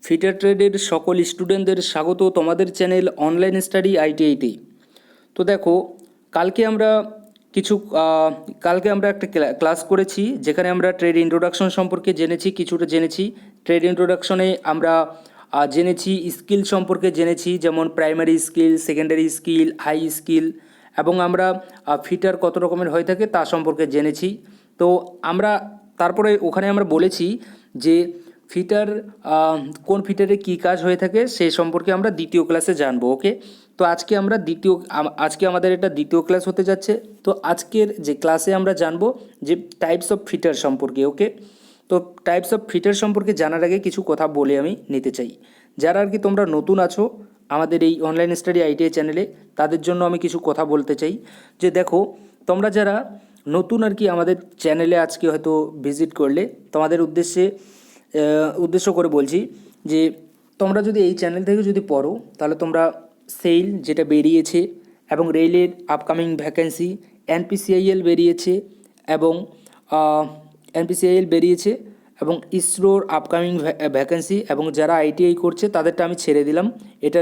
Fitter ট্রেডের সকল স্টুডেন্টদের স্বাগত তোমাদের চ্যানেল অনলাইন স্টাডি আইটিআইতে। তো দেখো, কালকে আমরা কিছু কালকে আমরা একটা ক্লাস করেছি যেখানে আমরা ট্রেড ইন্ট্রোডাকশন সম্পর্কে কিছুটা জেনেছি। ট্রেড ইন্ট্রোডাকশনে আমরা জেনেছি স্কিল সম্পর্কে জেনেছি, যেমন primary skill, secondary skill, high skill, এবং আমরা ফিটার কত রকমের হয়ে থাকে তা সম্পর্কে জেনেছি। তো আমরা তারপরে ওখানে আমরা বলেছি যে ফিটার কোন ফিটারে কী কাজ হয়ে থাকে সেই সম্পর্কে আমরা দ্বিতীয় ক্লাসে জানবো। ওকে, তো আজকে আমাদের এটা দ্বিতীয় ক্লাস হতে যাচ্ছে। তো আজকের যে ক্লাসে আমরা জানবো যে টাইপস অফ ফিটার সম্পর্কে। ওকে, তো টাইপস অফ ফিটার সম্পর্কে জানার আগে কিছু কথা বলে আমি নিতে চাই। যারা আর কি তোমরা নতুন আছো আমাদের এই অনলাইন স্টাডি আইটিআই চ্যানেলে, তাদের জন্য আমি কিছু কথা বলতে চাই। যে দেখো, তোমরা যারা নতুন আর কি আমাদের চ্যানেলে আজকে হয়তো ভিজিট করলে, তোমাদের উদ্দেশ্য করে বলছি যে তোমরা যদি এই চ্যানেল থেকে যদি পড়ো, তাহলে তোমরা সেল যেটা বেরিয়েছে এবং রেলের আপকামিং ভ্যাকেন্সি, এনপিসিআইএল বেরিয়েছে এবং এবং ইসরোর আপকামিং ভ্যাকেন্সি, এবং যারা আইটিআই করছে তাদেরটা আমি ছেড়ে দিলাম। এটা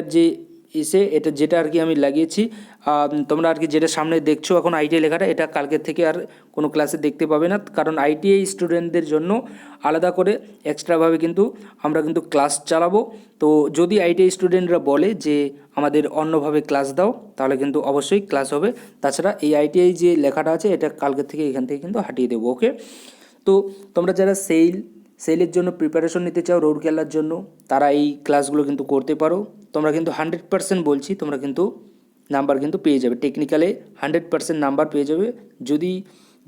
যেটা আর কি আমি লাগিয়েছি, তোমরা আর কি যেটা সামনে দেখছো এখন আইটিআই লেখাটা, এটা কালকের থেকে আর কোনো ক্লাসে দেখতে পাবে না, কারণ আইটিআই স্টুডেন্টদের জন্য আলাদা করে এক্সট্রাভাবে কিন্তু আমরা কিন্তু ক্লাস চালাবো। তো যদি আইটিআই স্টুডেন্টরা বলে যে আমাদের অন্যভাবে ক্লাস দাও, তাহলে কিন্তু অবশ্যই ক্লাস হবে। তাছাড়া এই আইটিআই যে লেখাটা আছে এটা কালকের থেকে এখান থেকে কিন্তু হাটিয়ে দেবো। ওকে, তো তোমরা যারা সেলের জন্য প্রিপারেশন নিতে চাও, রৌরকেল্লার জন্য, তারা এই ক্লাসগুলো কিন্তু করতে পারো। তোমরা কিন্তু 100% বলছি, তোমরা কিন্তু নাম্বার কিন্তু পেয়ে যাবে। টেকনিক্যালে 100% নাম্বার পেয়ে যাবে যদি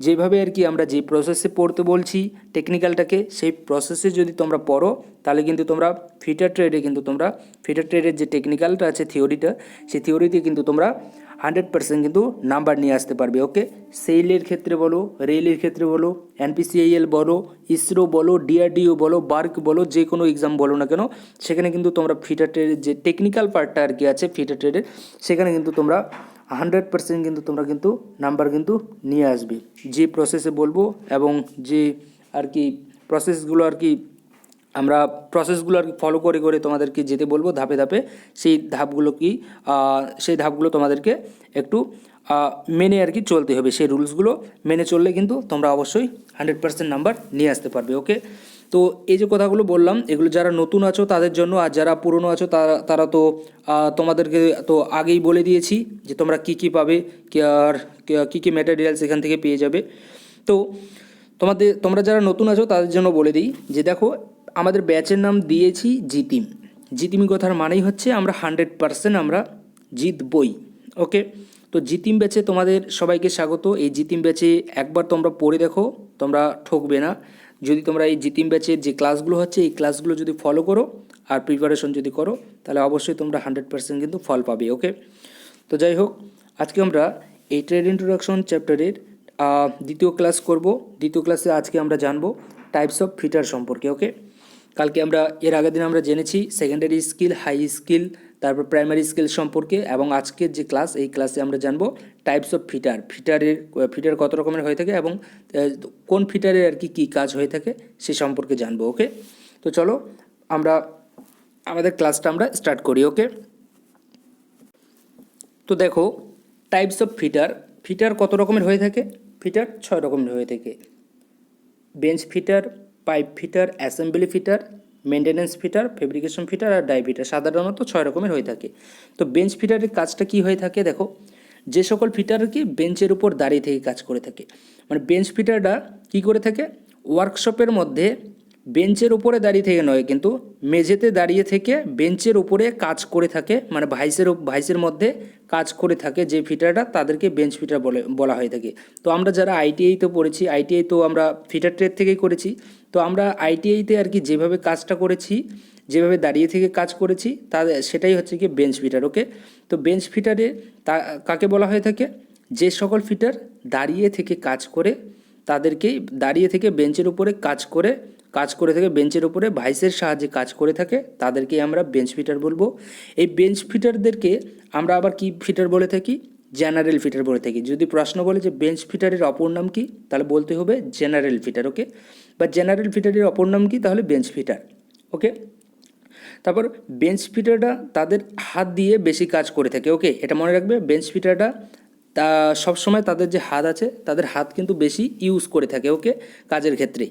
যেভাবে আর কি আমরা যে প্রসেসে পড়তে বলছি টেকনিক্যালটাকে, সেই প্রসেসে যদি তোমরা পড়ো, তাহলে কিন্তু তোমরা ফিটার ট্রেডের যে টেকনিক্যালটা আছে, থিওরিটা, সেই থিওরিতে কিন্তু তোমরা 100% কিন্তু নাম্বার নিয়ে আসতে পারবে। ওকে, সেলের ক্ষেত্রে বলো, রেলের ক্ষেত্রে বলো, এনপিসিআইএল বলো, ইসরো বলো, ডিআরডিও বলো, বার্ক বলো, যে কোনো এক্সাম বলো না কেন, সেখানে কিন্তু তোমরা ফিটার ট্রেডের যে টেকনিক্যাল পার্টটা আর কি আছে ফিটার ট্রেডের, সেখানে কিন্তু তোমরা 100% কিন্তু তোমরা কিন্তু নাম্বার কিন্তু নিয়ে আসবে। যে প্রসেসে বলবো এবং যে আর কি প্রসেসগুলো আর কি ফলো করে করে তোমাদেরকে যেতে বলবো ধাপে ধাপে, সেই ধাপগুলো তোমাদেরকে একটু মেনে আর কি চলতে হবে। সেই রুলসগুলো মেনে চললে কিন্তু তোমরা অবশ্যই 100% নাম্বার নিয়ে আসতে পারবে। ওকে, তো এই যে কথাগুলো বললাম, এগুলো যারা নতুন আছো তাদের জন্য, আর যারা পুরনো আছো তারা তো তোমাদেরকে তো আগেই বলে দিয়েছি যে তোমরা কী পাবে, আর কী ম্যাটেরিয়ালস এখান থেকে পেয়ে যাবে। তো তোমরা যারা নতুন আছো তাদের জন্য বলে দিই যে দেখো, আমাদের ব্যাচের নাম দিয়েছি জিতিমি কথার মানেই হচ্ছে আমরা 100% আমরা জিতবই। ওকে, তো জিতিম ব্যাচে তোমাদের সবাইকে স্বাগত। এই জিতিম ব্যাচে একবার তোমরা পড়ে দেখো, তোমরা ঠকবে না। যদি তোমরা এই জিতিম ব্যাচের যে ক্লাসগুলো হচ্ছে এই ক্লাসগুলো যদি ফলো করো আর প্রিপারেশন যদি করো, তাহলে অবশ্যই তোমরা 100% কিন্তু ফল পাবে। ওকে, তো যাই হোক, আজকে আমরা এই ট্রেড ইন্ট্রোডাকশন চ্যাপ্টারের দ্বিতীয় ক্লাস করব। দ্বিতীয় ক্লাসে আজকে আমরা জানবো টাইপস অফ ফিটার সম্পর্কে। ওকে, কালকে এর আগের দিন আমরা জেনেছি সেকেন্ডারি স্কিল, হাই স্কিল, তারপর প্রাইমারি স্কিল সম্পর্কে, এবং আজকের যে ক্লাস, এই ক্লাসে আমরা জানবো টাইপস অফ ফিটার কত রকমের হয়ে থাকে এবং কোন ফিটারের আর কি কী কাজ হয়ে থাকে সে সম্পর্কে জানবো। ওকে, তো চলো আমরা আমাদের ক্লাসটা আমরা স্টার্ট করি। ওকে, তো দেখো, টাইপস অফ ফিটার কত রকমের হয়ে থাকে? ফিটার 6 রকমের হয়ে থাকে। Bench fitter, pipe fitter, assembly fitter, maintenance fitter, fabrication fitter আর ডাই ফিটার, সাধারণত 6 রকমের হয়ে থাকে। তো বেঞ্চ ফিটারের কাজটা কি হয়ে থাকে? দেখো, যে সকল ফিটার কি বেঞ্চের উপর দাঁড়িয়ে থেকে কাজ করে থাকে, মানে বেঞ্চ ফিটারটা কি করে থাকে, ওয়ার্কশপের মধ্যে বেঞ্চের উপরে দাঁড়িয়ে থেকে নয়, কিন্তু মেঝেতে দাঁড়িয়ে থেকে বেঞ্চের উপরে কাজ করে থাকে, মানে ভাইসের মধ্যে কাজ করে থাকে যে ফিটারটা, তাদেরকে বেঞ্চ ফিটার বলা হয়ে থাকে। তো আমরা যারা আইটিআইতে পড়েছি, আইটিআই তো আমরা ফিটার ট্রেড থেকেই করেছি। তো আমরা আইটিআইতে আর কি যেভাবে কাজটা করেছি, যেভাবে দাঁড়িয়ে থেকে কাজ করেছি, সেটাই হচ্ছে কি বেঞ্চ ফিটার। ওকে, তো বেঞ্চ ফিটারে কাকে বলা হয়ে থাকে? যে সকল ফিটার দাঁড়িয়ে থেকে কাজ করে, তাদেরকেই দাঁড়িয়ে থেকে বেঞ্চের উপরে কাজ করে থাকে, বেঞ্চের উপরে ভাইসের সাহায্যে কাজ করে থাকে, তাদেরকে আমরা বেঞ্চ ফিটার বলবো। এই বেঞ্চ ফিটারদেরকে আমরা আবার কি ফিটার বলে থাকি? জেনারেল ফিটার বলে থাকি। যদি প্রশ্ন বলে যে বেঞ্চ ফিটারের অপর নাম কি, তাহলে বলতে হবে জেনারেল ফিটার। ওকে, বা জেনারেল ফিটারের অপর নাম কি, তাহলে বেঞ্চ ফিটার। ওকে, তারপর বেঞ্চ ফিটাররা তাদের হাত দিয়ে বেশি কাজ করে থাকে। ওকে, এটা মনে রাখবে, বেঞ্চ ফিটাররা তা সবসময় তাদের যে হাত আছে তাদের হাত কিন্তু বেশি ইউজ করে থাকে। ওকে, কাজের ক্ষেত্রে।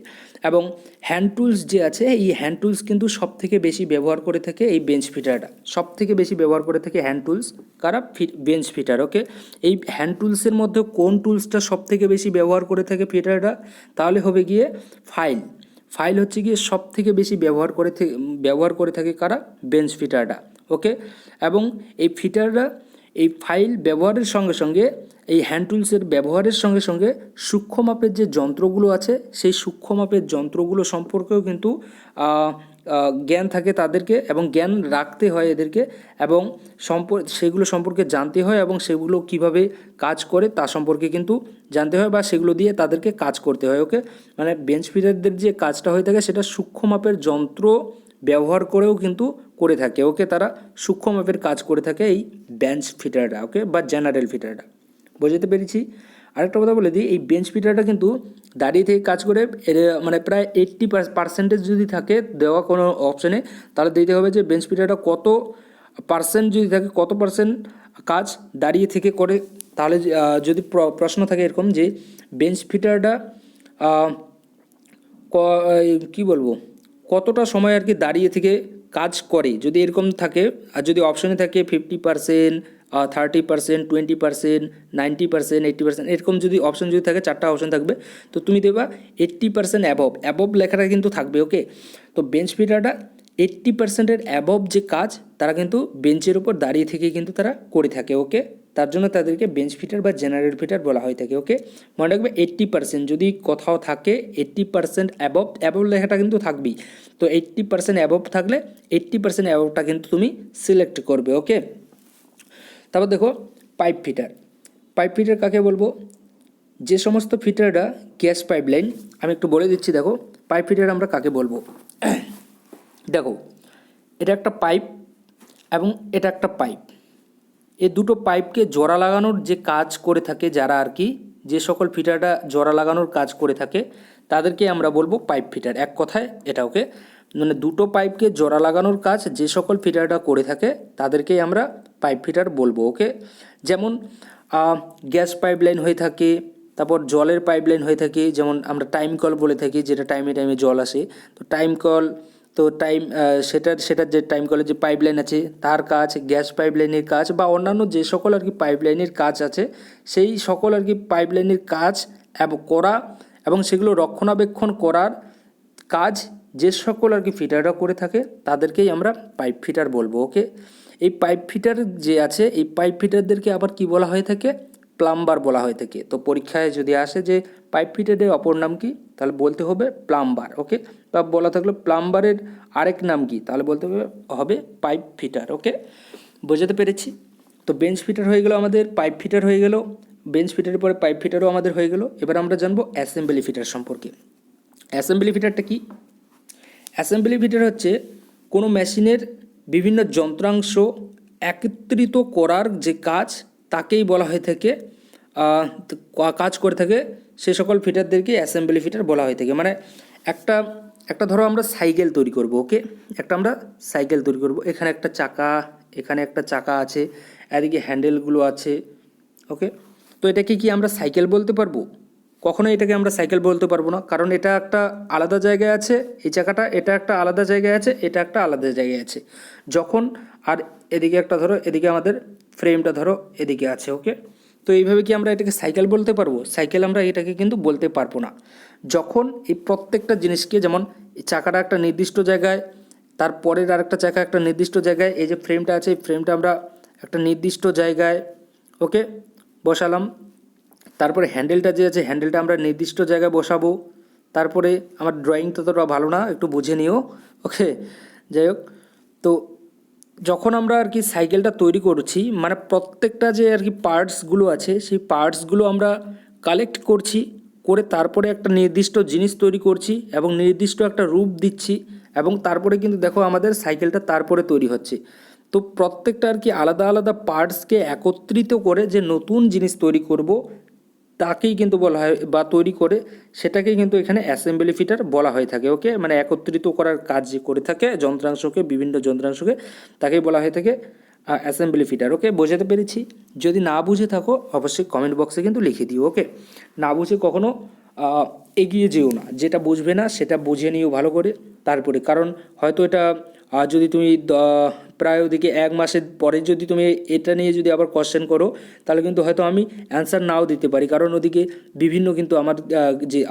এবং হ্যান্ড টুলস যে আছে, এই হ্যান্ড টুলস কিন্তু সব থেকে বেশি ব্যবহার করে থাকে এই বেঞ্চ ফিটাররা, সব থেকে বেশি ব্যবহার করে থাকে হ্যান্ড টুলস কারা, বেঞ্চ ফিটার। ওকে, এই হ্যান্ড টুলসের মধ্যে কোন টুলসটা সব থেকে বেশি ব্যবহার করে থাকে ফিটাররা, তাহলে হবে গিয়ে ফাইল। ফাইল হচ্ছে গিয়ে সব থেকে বেশি ব্যবহার করে থাকে কারা, বেঞ্চ ফিটাররা। ওকে, এবং এই ফিটাররা এই ফাইল ব্যবহারের সঙ্গে সঙ্গে, এই হ্যান্ড টুলসের ব্যবহারের সঙ্গে সঙ্গে সূক্ষ্ম মাপের যে যন্ত্রগুলো আছে সেই সূক্ষ্ম মাপের যন্ত্রগুলো সম্পর্কেও কিন্তু জ্ঞান থাকে তাদেরকে, এবং জ্ঞান রাখতে হয় এদেরকে, এবং সেগুলো সম্পর্কে জানতে হয়, এবং সেগুলো কিভাবে কাজ করে তা সম্পর্কে কিন্তু জানতে হয়, বা সেগুলো দিয়ে তাদেরকে কাজ করতে হয়। ওকে, মানে বেঞ্চ ফিটারদের যে কাজটা হয়ে থাকে সেটা সূক্ষ্ম মাপের যন্ত্র ব্যবহার করেও কিন্তু করে থাকে। ওকে, তারা সূক্ষ্ম মাপের কাজ করে থাকে এই বেঞ্চ ফিটাররা। ওকে, বা জেনারেল ফিটাররা। বুঝতে পেরেছি। আরেকটা কথা বলে দিই, এই বেঞ্চ ফিটারটা কিন্তু দাঁড়িয়ে থেকে কাজ করে, এর মানে প্রায় 80% যদি থাকে দেওয়া কোনো অপশানে, তাহলে দিতে হবে যে বেঞ্চ ফিটারটা কত পার্সেন্ট যদি থাকে, কত পার্সেন্ট কাজ দাঁড়িয়ে থেকে করে। তাহলে যদি প্রশ্ন থাকে এরকম যে বেঞ্চ ফিটারটা কী বলবো, কতটা সময় আর কি দাঁড়িয়ে থেকে কাজ করে, যদি এরকম থাকে, আর যদি অপশানে থাকে 50%, 30%, 20%, 90%, 80%, এরকম যদি অপশান যদি থাকে, 4টা অপশান থাকবে, তো তুমি দেবা 80% অ্যাবভ লেখাটা কিন্তু থাকবে। ওকে, তো বেঞ্চ ফিটারটা 80%-এর অ্যাবভ যে কাজ তারা কিন্তু বেঞ্চের উপর দাঁড়িয়ে থেকে কিন্তু তারা করে থাকে। ওকে, তার জন্য তাদেরকে বেঞ্চ ফিটার বা জেনারেল ফিটার বলা হয়ে থাকে। ওকে, মনে রাখবে 80% যদি কোথাও থাকে 80% অ্যাবভ লেখাটা কিন্তু থাকবেই। তো 80% অ্যাবভ থাকলে 80% অ্যাবভটা কিন্তু তুমি সিলেক্ট করবে। ওকে, তারপর দেখো পাইপ ফিটার। পাইপ ফিটার কাকে বলবো, যে সমস্ত ফিটাররা গ্যাস পাইপলাইন, আমি একটু বলে দিচ্ছি। দেখো পাইপ ফিটার আমরা কাকে বলবো, দেখো এটা একটা পাইপ এবং এটা একটা পাইপ, এই দুটো পাইপকে জোড়া লাগানোর যে কাজ করে থাকে যারা আর কি, যে সকল ফিটাররা জোড়া লাগানোর কাজ করে থাকে তাদেরকে আমরা বলবো পাইপ ফিটার। এক কথায় এটা। ওকে, মানে দুটো পাইপকে জোড়া লাগানোর কাজ যে সকল ফিটাররা করে থাকে তাদেরকেই আমরা পাইপ ফিটার বলবো। ওকে, যেমন গ্যাস পাইপলাইন হয়ে থাকে, তারপর জলের পাইপলাইন হয়ে থাকে, যেমন আমরা টাইম কল বলে থাকি, যেটা টাইমে টাইমে জল আসে, তো টাইম কল, তো সেটার যে টাইম কলের যে পাইপলাইন আছে তার কাজ, গ্যাস পাইপলাইনের কাজ, বা অন্যান্য যে সকল আর কি পাইপলাইনের কাজ আছে সেই সকল আর কি পাইপলাইনের কাজ করা এবং সেগুলো রক্ষণাবেক্ষণ করার কাজ যে সকল আর কি ফিটাররা করে থাকে তাদেরকেই আমরা পাইপ ফিটার বলবো। ওকে, এই পাইপ ফিটার যে আছে এই পাইপ ফিটারদেরকে আবার কি বলা হয়ে থাকে, প্লাম্বার বলা হয়ে থাকে। তো পরীক্ষায় যদি আসে যে পাইপ ফিটারের অপর নাম কি, তাহলে বলতে হবে প্লাম্বার। ওকে, বা বলা থাকলে প্লাম্বারের আরেক নাম কি, তাহলে বলতে হবে পাইপ ফিটার। ওকে, বোঝাতে পেরেছি। তো বেঞ্চ ফিটার হয়ে গেল আমাদের, পাইপ ফিটার হয়ে গেল, বেঞ্চ ফিটারের পরে পাইপ ফিটারও আমাদের হয়ে গেল। এবার আমরা জানবো অ্যাসেম্বলি ফিটার সম্পর্কে। অ্যাসেম্বলি ফিটারটা কি, অ্যাসেম্বলি ফিটার হচ্ছে কোনো মেশিনের বিভিন্ন যন্ত্রাংশ একত্রিত করার যে কাজ তাকেই বলা হয়ে থাকে, কাজ করে থাকে সে সকল ফিটারদেরকে অ্যাসেম্বলি ফিটার বলা হয়ে থাকে। মানে একটা ধরো আমরা সাইকেল তৈরি করব। ওকে, আমরা সাইকেল তৈরি করব, এখানে একটা চাকা, এখানে একটা চাকা আছে, এদিকে হ্যান্ডেলগুলো আছে। ওকে, তো এটাকে কি আমরা সাইকেল বলতে পারবো? কখনোই এটাকে আমরা সাইকেল বলতে পারবো না, কারণ এটা একটা আলাদা জায়গায় আছে, এই চাকাটা, এটা একটা আলাদা জায়গায় আছে, এটা একটা আলাদা জায়গায় আছে। যখন আর এদিকে একটা ধরো, এদিকে আমাদের ফ্রেমটা ধরো এদিকে আছে। ওকে, তো এইভাবে কি আমরা এটাকে সাইকেল বলতে পারবো? সাইকেল আমরা এটাকে কিন্তু বলতে পারবো না। যখন এই প্রত্যেকটা জিনিসকে, যেমন এই চাকাটা একটা নির্দিষ্ট জায়গায়, তারপরের আরেকটা চাকা একটা নির্দিষ্ট জায়গায়, এই যে ফ্রেমটা আছে এই ফ্রেমটা আমরা একটা নির্দিষ্ট জায়গায় ওকে বসালাম, তারপরে হ্যান্ডেলটা যে আছে হ্যান্ডেলটা আমরা নির্দিষ্ট জায়গায় বসাবো। তারপরে আমার ড্রয়িং ততটা ভালো না, একটু বুঝে নিও। ওকে, যাই হোক, তো যখন আমরা আর কি সাইকেলটা তৈরি করছি, মানে প্রত্যেকটা যে আর কি পার্টসগুলো আছে সেই পার্টসগুলো আমরা কালেক্ট করছি, করে তারপরে একটা নির্দিষ্ট জিনিস তৈরি করছি এবং নির্দিষ্ট একটা রূপ দিচ্ছি, এবং তারপরে কিন্তু দেখো আমাদের সাইকেলটা তারপরে তৈরি হচ্ছে। তো প্রত্যেকটা আর কি আলাদা আলাদা পার্টসকে একত্রিত করে যে নতুন জিনিস তৈরি করব, তাকেই কিন্তু বলা হয় বা তৈরি করে সেটাকেই কিন্তু এখানে অ্যাসেম্বলি ফিটার বলা হয়ে থাকে। ওকে, মানে একত্রিত করার কাজ যে করে থাকে যন্ত্রাংশকে, বিভিন্ন যন্ত্রাংশকে, তাকেই বলা হয়ে থাকে অ্যাসেম্বলি ফিটার। ওকে, বোঝাতে পেরেছি? যদি না বুঝে থাকো অবশ্যই কমেন্ট বক্সে কিন্তু লিখে দিও। ওকে, না বুঝে কখনো এগিয়ে যেও না, যেটা বুঝবে না সেটা বুঝে নিও ভালো করে তারপরে। কারণ হয়তো এটা যদি তুমি প্রায় ওদিকে 1 মাসের পরে যদি তুমি এটা নিয়ে যদি আবার কোশ্চেন করো, তাহলে কিন্তু হয়তো আমি অ্যান্সার নাও দিতে পারি। কারণ ওদিকে বিভিন্ন কিন্তু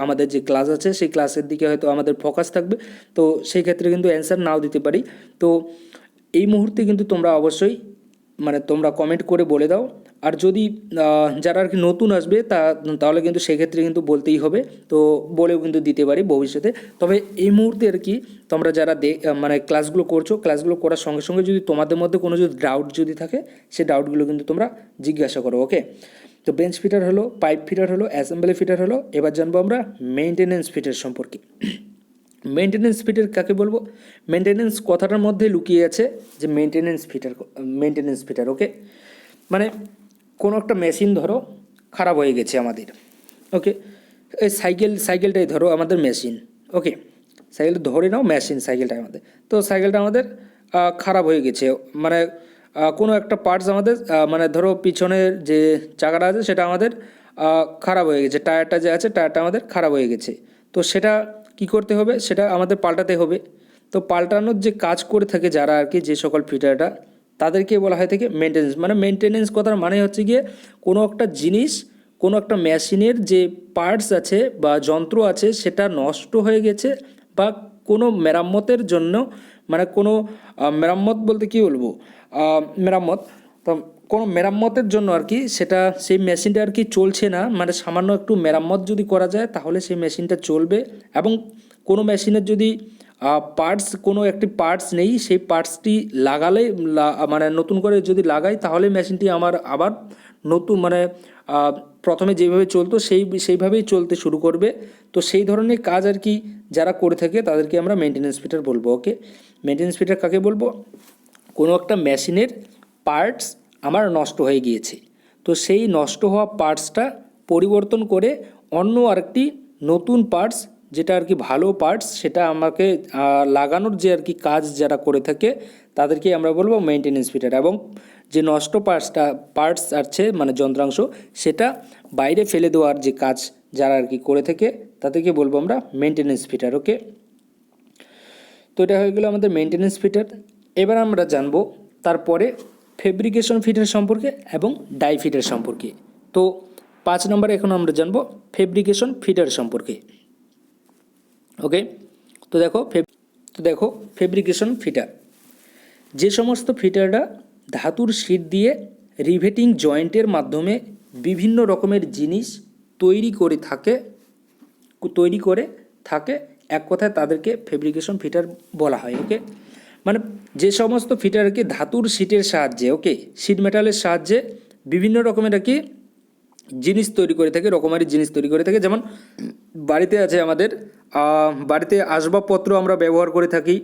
আমাদের যে ক্লাস আছে সেই ক্লাসের দিকে হয়তো আমাদের ফোকাস থাকবে, তো সেই ক্ষেত্রে কিন্তু অ্যান্সার নাও দিতে পারি। তো এই মুহূর্তে কিন্তু তোমরা অবশ্যই মানে তোমরা কমেন্ট করে বলে দাও। আর যদি যারা আর কি নতুন আসবে তাহলে কিন্তু সেক্ষেত্রে কিন্তু বলতেই হবে, তো বলেও কিন্তু দিতে পারি ভবিষ্যতে। তবে এই মুহূর্তে আর কি তোমরা যারা মানে ক্লাসগুলো করছো, ক্লাসগুলো করার সঙ্গে সঙ্গে যদি তোমাদের মধ্যে কোনো যদি ডাউট যদি থাকে, সেই ডাউটগুলো কিন্তু তোমরা জিজ্ঞাসা করো। ওকে, তো বেঞ্চ ফিটার হলো, পাইপ ফিটার হলো, অ্যাসেম্বলি ফিটার হলো। এবার জানবো আমরা মেইনটেনেন্স ফিটার সম্পর্কে। মেনটেনেন্স ফিটার কাকে বলবো? মেনটেনেন্স কথাটার মধ্যে লুকিয়ে আছে যে মেনটেনেন্স ফিটার। ওকে, মানে কোনো একটা মেশিন ধরো খারাপ হয়ে গেছে আমাদের। ওকে, এই সাইকেলটাই ধরো আমাদের মেশিন। ওকে, সাইকেলটা ধরে নাও মেশিন, সাইকেলটা আমাদের। তো সাইকেলটা আমাদের খারাপ হয়ে গেছে, মানে কোনো একটা পার্টস আমাদের মানে ধরো পিছনের যে চাকাটা আছে সেটা আমাদের খারাপ হয়ে গেছে, টায়ারটা যে আছে টায়ারটা আমাদের খারাপ হয়ে গেছে। তো সেটা কি করতে হবে? সেটা আমাদের পাল্টাতে হবে। তো পাল্টানোর যে কাজ করে থাকে যারা আর কি, যে সকল ফিটাররা, তাদেরকে বলা হয় থাকে মেনটেনেন্স। মানে মেনটেনেন্স কথার মানে হচ্ছে গিয়ে কোনো একটা জিনিস, কোনো একটা মেশিনের যে পার্টস আছে বা যন্ত্র আছে সেটা নষ্ট হয়ে গেছে, বা কোনো মেরামতের জন্য, মানে কোনো মেরামত বলতে কী বলবো, মেরামত, তো কোনো মেরামতের জন্য আর কি সেটা, সেই মেশিনটা আর কি চলছে না, মানে সামান্য একটু মেরামত যদি করা যায় তাহলে সেই মেশিনটা চলবে। এবং কোনো মেশিনের যদি পার্টস, কোনো একটি পার্টস নেই, সেই পার্টসটি লাগালে মানে নতুন করে যদি লাগাই তাহলে মেশিনটি আমার আবার নতুন, মানে প্রথমে যেভাবে চলতো সেইভাবেই চলতে শুরু করবে। তো সেই ধরনের কাজ আর কি যারা করে থাকে তাদেরকে আমরা মেনটেনেন্স ফিটার বলবো। ওকে, মেনটেনেন্স ফিটার কাকে বলবো? কোনো একটা মেশিনের পার্টস আমার নষ্ট হয়ে গিয়েছে, তো সেই নষ্ট হওয়া পার্টসটা পরিবর্তন করে অন্য আরেকটি নতুন পার্টস, যেটা আর কি ভালো পার্টস, সেটা আমাকে লাগানোর যে আর কি কাজ যারা করে থাকে তাদেরকে আমরা বলবো মেনটেনেন্স ফিটার। এবং যে নষ্ট পার্টস আছে মানে যন্ত্রাংশ, সেটা বাইরে ফেলে দেওয়ার যে কাজ যারা আর কি করে থাকে তাদেরকে বলবো আমরা মেনটেনেন্স ফিটার। ওকে, তো এটা হয়ে গেলো আমাদের মেনটেনেন্স ফিটার। এবার আমরা জানবো তারপরে ফেব্রিকেশন ফিটার সম্পর্কে এবং ডাই ফিটার সম্পর্কে। তো 5 নম্বরে এখন আমরা জানবো ফেব্রিকেশন ফিটার সম্পর্কে। ওকে, তো দেখো ফেব্রিকেশন ফিটার, যে সমস্ত ফিটাররা ধাতুর শিট দিয়ে রিভেটিং জয়েন্টের মাধ্যমে বিভিন্ন রকমের জিনিস তৈরি করে থাকে, এক কথায় তাদেরকে ফেব্রিকেশন ফিটার বলা হয়। ওকে, মানে যে সমস্ত ফিটারকে ধাতুর শিটের সাহায্যে, ওকে, শিট মেটালের সাহায্যে বিভিন্ন রকমের আর কি জিনিস তৈরি করে থাকে, রকমারি জিনিস তৈরি করে থাকে। যেমন বাড়িতে আছে আমাদের, বাড়িতে আসবাবপত্র আমরা ব্যবহার করে থাকি,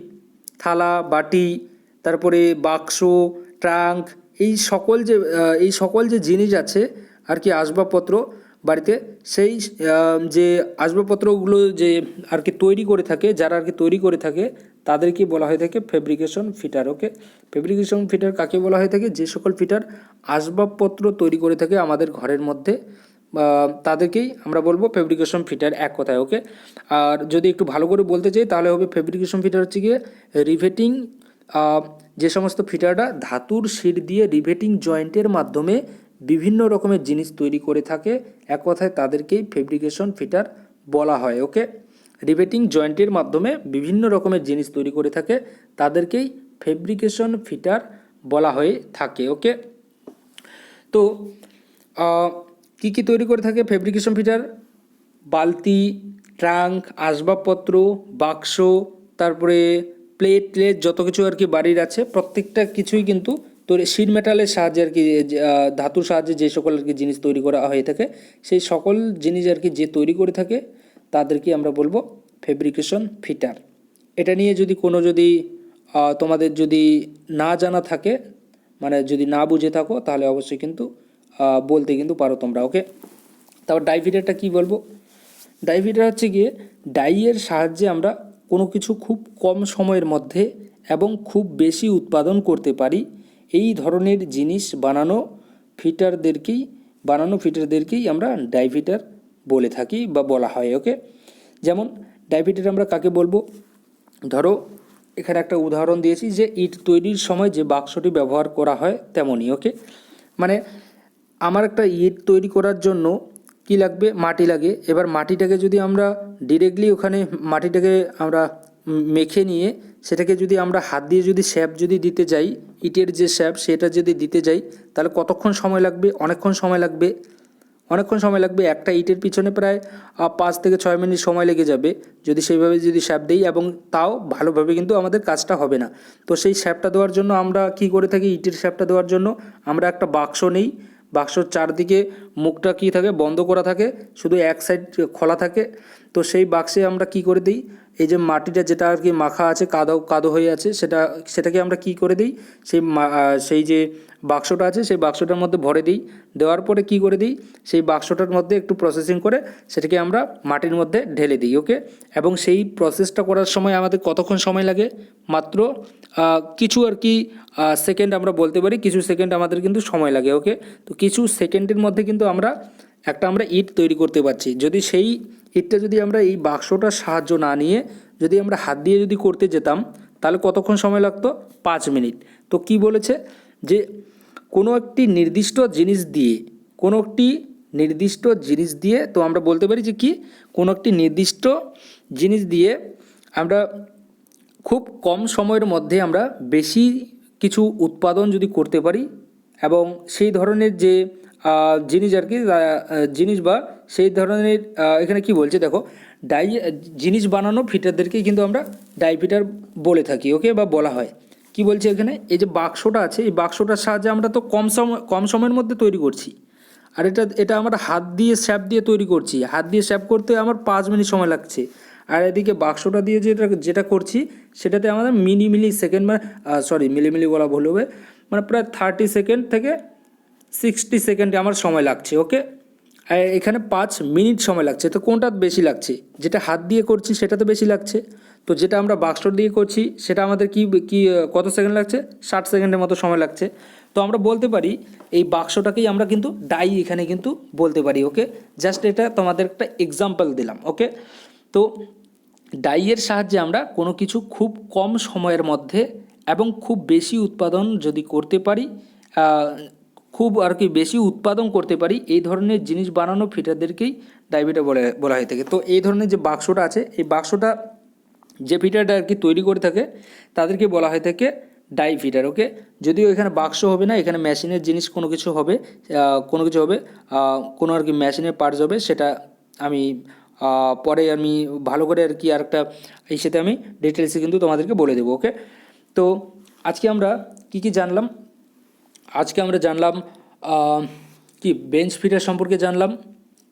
থালা বাটি, তারপরে বাক্স, ট্রাঙ্ক, এই সকল যে জিনিস আছে আর কি আসবাবপত্র বাড়িতে, সেই যে আসবাবপত্রগুলো যে আর কি তৈরি করে থাকে, যারা আর কি তৈরি করে থাকে তাদেরকে বলা হয়ে থাকে ফেব্রিকেশন ফিটার। ওকে, ফেব্রিকেশন ফিটার কাকে বলা হয়ে থাকে? যে সকল ফিটার আসবাবপত্র তৈরি করে থাকে আমাদের ঘরের মধ্যে, তাদেরকেই আমরা বলবো ফেব্রিকেশন ফিটার, এক কথায়। ওকে, আর যদি একটু ভালো করে বলতে চাই তাহলে হবে ফেব্রিকেশন ফিটার হচ্ছে গিয়ে রিভেটিং, যে সমস্ত ফিটাররা ধাতুর শিট দিয়ে রিভেটিং জয়েন্টের মাধ্যমে বিভিন্ন রকমের জিনিস তৈরি করে থাকে, এক কথায় তাদেরকেই ফেব্রিকেশন ফিটার বলা হয়। ওকে, রিভেটিং জয়েন্টের মাধ্যমে বিভিন্ন রকমের জিনিস তৈরি করে থাকে তাদেরকেই ফেব্রিকেশন ফিটার বলা হয়ে থাকে। ওকে, তো কি কি তৈরি করে থাকে ফেব্রিকেশন ফিটার? বালতি, ট্রাঙ্ক, আসবাবপত্র, বাক্স, তারপরে প্লেট যত কিছু আর কি বাড়ির আছে প্রত্যেকটা কিছুই কিন্তু শিট মেটালের সাহায্যে আর কি, ধাতুর সাহায্যে যে সকল আর কি জিনিস তৈরি করা হয়ে থাকে, সেই সকল জিনিস আর কি যে তৈরি করে থাকে তাদেরকে আমরা বলবো ফেব্রিকেশন ফিটার। এটা নিয়ে যদি তোমাদের যদি না জানা থাকে, মানে যদি না বুঝে থাকো, তাহলে অবশ্যই কিন্তু বলতে কিন্তু পারো তোমরা। ওকে, তারপর ডাই ফিটারটা কী বলবো, ডাই ফিটার হচ্ছে গিয়ে ডাইয়ের সাহায্যে আমরা কোনো কিছু খুব কম সময়ের মধ্যে এবং খুব বেশি উৎপাদন করতে পারি, এই ধরনের জিনিস বানানো ফিটারদেরকেই আমরা ডাই ফিটার বলে থাকি বা বলা হয়। ওকে, যেমন ডাই ফিটার আমরা কাকে বলবো, ধরো এখানে একটা উদাহরণ দিয়েছি যে ইট তৈরির সময় যে বাক্সটি ব্যবহার করা হয় তেমনই। ওকে, মানে আমার একটা ইট তৈরি করার জন্য কি লাগবে, মাটি লাগে। এবার মাটিটাকে যদি আমরা ডিরেক্টলি ওখানে মাটিটাকে আমরা মেখে নিয়ে সেটাকে যদি আমরা হাত দিয়ে যদি শ্যাপ যদি দিতে যাই, ইটের যে শ্যাপ সেটা যদি দিতে যাই, তাহলে কতক্ষণ সময় লাগবে, অনেকক্ষণ সময় লাগবে। একটা ইটের পিছনে প্রায় 5 থেকে 6 মিনিট সময় লেগে যাবে যদি সেইভাবে যদি শ্যাপ দিই, এবং তাও ভালোভাবে কিন্তু আমাদের কাজটা হবে না। তো সেই শ্যাপটা দেওয়ার জন্য আমরা কি করে থাকি, ইটের শ্যাপটা দেওয়ার জন্য আমরা একটা বাক্স নেই, বাক্সর চারদিকে মুখটা কি থাকে, বন্ধ করা থাকে, শুধু এক সাইড খোলা থাকে। তো সেই বাক্সে আমরা কি করে দিই, এই যে মাটিটা যেটা আর কি মাখা আছে, কাদো কাদো হয়ে আছে, সেটাকে আমরা কি করে দিই, সেই যে বাক্সটা আছে সেই বাক্সটার মধ্যে ভরে দিই। দেওয়ার পরে কি করে দিই, সেই বাক্সটার মধ্যে একটু প্রসেসিং করে সেটাকে আমরা মাটির মধ্যে ঢেলে দিই। ওকে, এবং সেই প্রসেসটা করার সময় আমাদের কতক্ষণ সময় লাগে, মাত্র কিছু আর কি সেকেন্ড আমরা বলতে পারি, কিছু সেকেন্ড আমাদের কিন্তু সময় লাগে। ওকে, তো কিছু সেকেন্ডের মধ্যে কিন্তু আমরা ইট তৈরি করতে পারছি। যদি সেই ইটটা যদি আমরা এই বাক্সটার সাহায্য না নিয়ে যদি আমরা হাত দিয়ে যদি করতে যেতাম, তাহলে কতক্ষণ সময় লাগতো, 5 মিনিট। তো কি বলেছে যে কোনো একটি নির্দিষ্ট জিনিস দিয়ে তো আমরা বলতে পারি যে কি, কোনো একটি নির্দিষ্ট জিনিস দিয়ে আমরা খুব কম সময়ের মধ্যে আমরা বেশি কিছু উৎপাদন যদি করতে পারি, এবং সেই ধরনের যে জিনিস আর কি জিনিস বা সেই ধরনের এখানে কি বলছে দেখো, জিনিস বানানো ফিটারদেরকেই কিন্তু আমরা ডাই ফিটার বলে থাকি। ওকে, বা বলা হয়। কি বলছে এখানে, এই যে বাক্সটা আছে, এই বাক্সটার সাহায্যে আমরা তো কম সময়ের মধ্যে তৈরি করছি, আর এটা আমরা হাত দিয়ে শ্যাপ দিয়ে তৈরি করছি। হাত দিয়ে শ্যাপ করতে আমার 5 মিনিট সময় লাগছে, আর এদিকে বাক্সটা দিয়ে যেটা করছি সেটাতে আমাদের মিলি সেকেন্ড, মানে মিলি বলা ভুল হবে, মানে প্রায় 30 সেকেন্ড থেকে 60 সেকেন্ডে আমার সময় লাগছে। ওকে, আর এখানে 5 মিনিট সময় লাগছে। তো কোনটা বেশি লাগছে, যেটা হাত দিয়ে করছি সেটাতে বেশি লাগছে। তো যেটা আমরা বাক্স দিয়ে করছি সেটা আমাদের কত সেকেন্ড লাগছে, 60 সেকেন্ডের মতো সময় লাগছে। তো আমরা বলতে পারি এই বাক্সটাকেই আমরা কিন্তু ডাই এখানে কিন্তু বলতে পারি। ওকে, জাস্ট এটা তোমাদের একটা এক্সাম্পল দিলাম। ওকে, তো ডাইয়ের সাহায্যে আমরা কোনো কিছু খুব কম সময়ের মধ্যে এবং খুব বেশি উৎপাদন যদি করতে পারি, খুব আর কি বেশি উৎপাদন করতে পারি, এই ধরনের জিনিস বানানো ফিটারদেরকেই ডাই ফিটার বলা হয়ে থাকে। তো এই ধরনের যে বাক্সটা আছে, এই বাক্সটা যে ফিটারটা আর কি তৈরি করে থাকে তাদেরকে বলা হয়ে থাকে ডাই ফিটার। ওকে, যদিও এখানে বাক্স হবে না, এখানে মেশিনের জিনিস কোনো কিছু হবে, কোনো আর কি মেশিনের পার্টস হবে, সেটা আমি পরে আমি ভালো করে আর কি আরেকটা এই সাথে আমি ডিটেলসে কিন্তু তোমাদেরকে বলে দেবো। ওকে, তো আজকে আমরা কি জানলাম, আজকে আমরা জানলাম কি বেঞ্চ ফিটার সম্পর্কে জানলাম,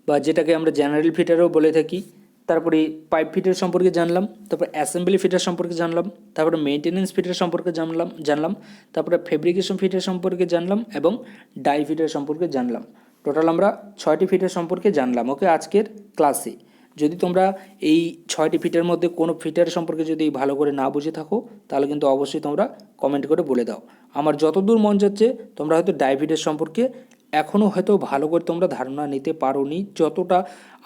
বা যেটাকে আমরা জেনারেল ফিটারও বলে থাকি। তারপরে পাইপ ফিটার সম্পর্কে জানলাম, তারপর অ্যাসেম্বলি ফিটার সম্পর্কে জানলাম, তারপরে মেনটেনেন্স ফিটার সম্পর্কে জানলাম, তারপরে ফেব্রিকেশন ফিটার সম্পর্কে জানলাম, এবং ডাই ফিটার সম্পর্কে জানলাম। টোটাল আমরা 6টি ফিটার সম্পর্কে জানলাম। ওকে, আজকের ক্লাসে যদি তোমরা এই 6টি ফিটার মধ্যে কোনো ফিটার সম্পর্কে যদি ভালো করে না বুঝে থাকো, তাহলে কিন্তু অবশ্যই তোমরা কমেন্ট করে বলে দাও। আমার যতদূর মন যাচ্ছে তোমরা হয়তো ডাই ফিটার সম্পর্কে এখনও হয়তো ভালো করে তোমরা ধারণা নিতে পারোনি, যতটা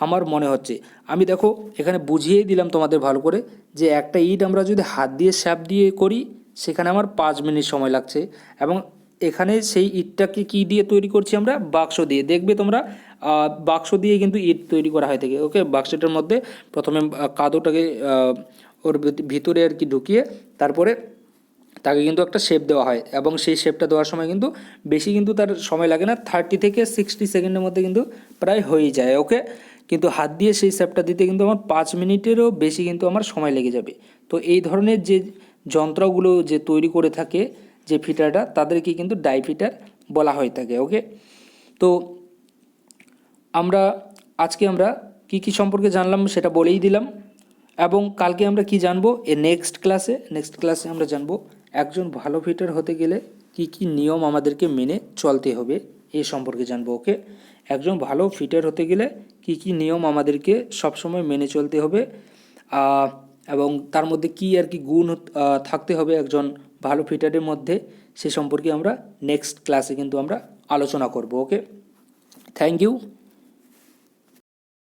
আমার মনে হচ্ছে। আমি দেখো এখানে বুঝিয়েই দিলাম তোমাদের ভালো করে, যে একটা ইট আমরা যদি হাত দিয়ে শ্যাপ দিয়ে করি সেখানে আমার 5 মিনিট সময় লাগছে, এবং এখানে সেই ইটটাকে কি দিয়ে তৈরি করছি আমরা, বাক্স দিয়ে। দেখবে তোমরা বাক্স দিয়ে কিন্তু ইট তৈরি করা হয় থাকে। ওকে, বাক্সটার মধ্যে প্রথমে কাদোটাকে ওর ভিতরে আর কি ঢুকিয়ে তারপরে তাকে কিন্তু একটা শেপ দেওয়া হয়, এবং সেই শেপটা দেওয়ার সময় কিন্তু বেশি কিন্তু তার সময় লাগে না, 30 থেকে 60 সেকেন্ডের মধ্যে কিন্তু প্রায় হয়ে যায়। ওকে, কিন্তু হাত দিয়ে সেই শেপটা দিতে কিন্তু আমার 5 মিনিটেরও বেশি কিন্তু আমার সময় লেগে যাবে। তো এই ধরনের যে যন্ত্রগুলো যে তৈরি করে থাকে যে ফিটারটা, তাদেরকে কিন্তু ডাই ফিটার বলা হয়ে থাকে। ওকে, তো আজকে আমরা কি সম্পর্কে জানলাম সেটা বলেই দিলাম, এবং কালকে আমরা কি জানবো নেক্সট ক্লাসে আমরা জানবো একজন ভালো ফিটার হতে গেলে কি নিয়ম আমাদেরকে মেনে চলতে হবে, এ সম্পর্কে জানবো। ওকে, একজন ভালো ফিটার হতে গেলে কি কি নিয়ম আমাদেরকে সবসময় মেনে চলতে হবে, এবং তার মধ্যে কি আর কি গুণ থাকতে হবে একজন ভালো ফিটারের মধ্যে, সে সম্পর্কে আমরা নেক্সট ক্লাসে কিন্তু আমরা আলোচনা করব। ওকে, থ্যাংক ইউ।